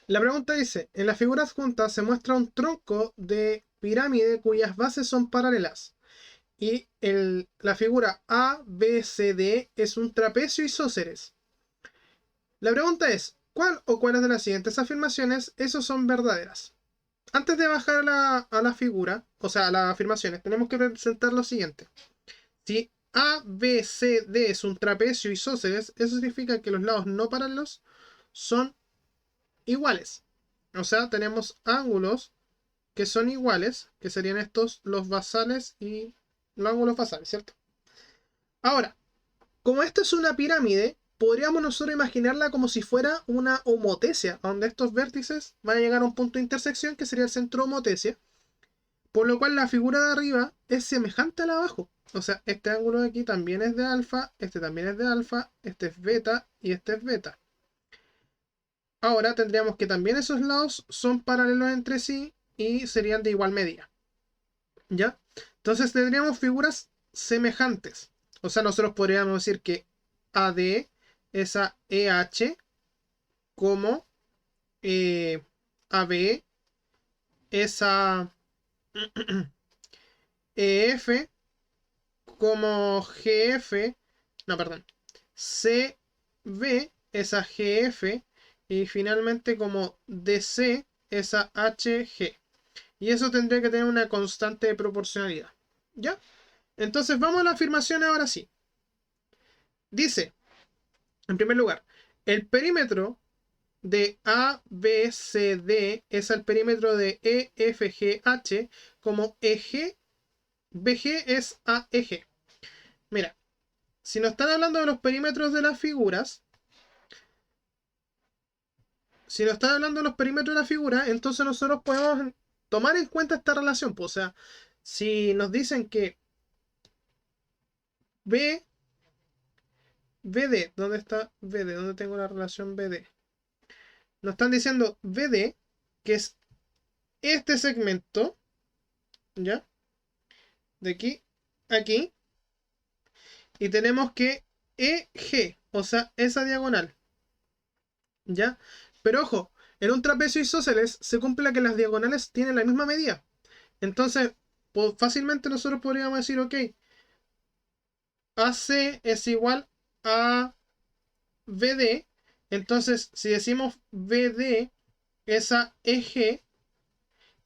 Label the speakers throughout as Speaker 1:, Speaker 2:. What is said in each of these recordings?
Speaker 1: La pregunta dice, en la figura adjunta se muestra un tronco de pirámide cuyas bases son paralelas. Y la figura A, B, C, D es un trapecio isósceles. La pregunta es, ¿cuál o cuáles de las siguientes afirmaciones esos son verdaderas? Antes de bajar a la figura, o sea, a las afirmaciones, tenemos que presentar lo siguiente. Si A, B, C, D es un trapecio isósceles, eso significa que los lados no paralelos son iguales. O sea, tenemos ángulos que son iguales, que serían estos los basales y los ángulos basales, ¿cierto? Ahora, como esto es una pirámide, podríamos nosotros imaginarla como si fuera una homotesia, donde estos vértices van a llegar a un punto de intersección que sería el centro homotesia, por lo cual la figura de arriba es semejante a la de abajo. O sea, este ángulo de aquí también es de alfa, este también es de alfa, este es beta y este es beta. Ahora tendríamos que también esos lados son paralelos entre sí y serían de igual medida. ¿Ya? Entonces tendríamos figuras semejantes. O sea, nosotros podríamos decir que AD es a EH como AB es a EF como GF. No, perdón. CB es a GF y finalmente como DC es a HG. Y eso tendría que tener una constante de proporcionalidad. ¿Ya? Entonces vamos a la afirmación ahora sí. Dice, en primer lugar, el perímetro de ABCD es el perímetro de EFGH como eje, BG es AEG. Mira, si nos están hablando de los perímetros de las figuras, si nos están hablando de los perímetros de la figura, entonces nosotros podemos tomar en cuenta esta relación. Pues, o sea, si nos dicen que B, BD, ¿dónde está BD? ¿Dónde tengo la relación BD? Nos están diciendo BD, que es este segmento, ¿ya? De aquí a aquí. Y tenemos que EG, o sea, esa diagonal, ¿ya? Pero ojo, en un trapecio isósceles se cumple que las diagonales tienen la misma medida. Entonces, pues, fácilmente nosotros podríamos decir, ok, AC es igual a BD. Entonces, si decimos BD es a EG,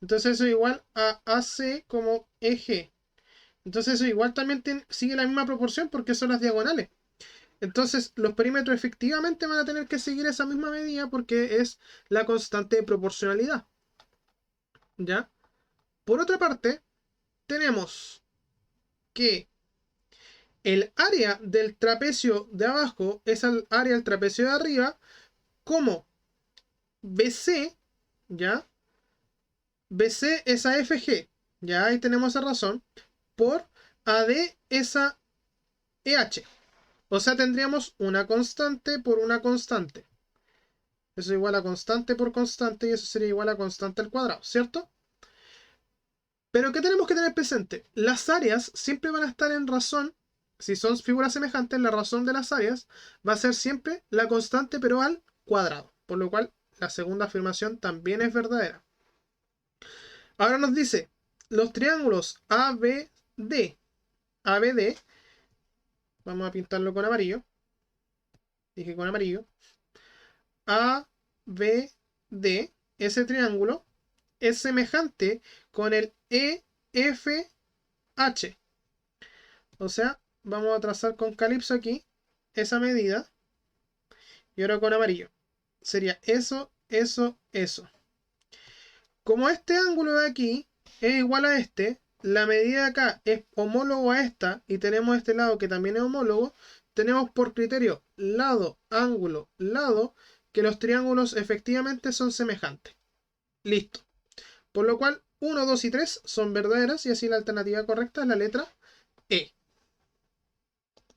Speaker 1: entonces eso es igual a AC como EG. Entonces eso igual también sigue la misma proporción porque son las diagonales. Entonces los perímetros efectivamente van a tener que seguir esa misma medida porque es la constante de proporcionalidad. ¿Ya? Por otra parte, tenemos que el área del trapecio de abajo es el área del trapecio de arriba como BC, ¿ya? BC es a FG, ya ahí tenemos esa razón, por AD es a EH. O sea, tendríamos una constante por una constante. Eso es igual a constante por constante y eso sería igual a constante al cuadrado, ¿cierto? Pero ¿qué tenemos que tener presente? Las áreas siempre van a estar en razón, si son figuras semejantes, la razón de las áreas va a ser siempre la constante pero al cuadrado. Por lo cual la segunda afirmación también es verdadera. Ahora nos dice, los triángulos ABD, ABD, vamos a pintarlo con amarillo, dije con amarillo, ABD, ese triángulo, es semejante con el EFH. O sea, vamos a trazar con calipso aquí esa medida. Y ahora con amarillo. Sería eso, eso, eso. Como este ángulo de aquí es igual a este, la medida de acá es homólogo a esta y tenemos este lado que también es homólogo, tenemos por criterio lado, ángulo, lado, que los triángulos efectivamente son semejantes. Listo. Por lo cual 1, 2 y 3 son verdaderas y así la alternativa correcta es la letra E.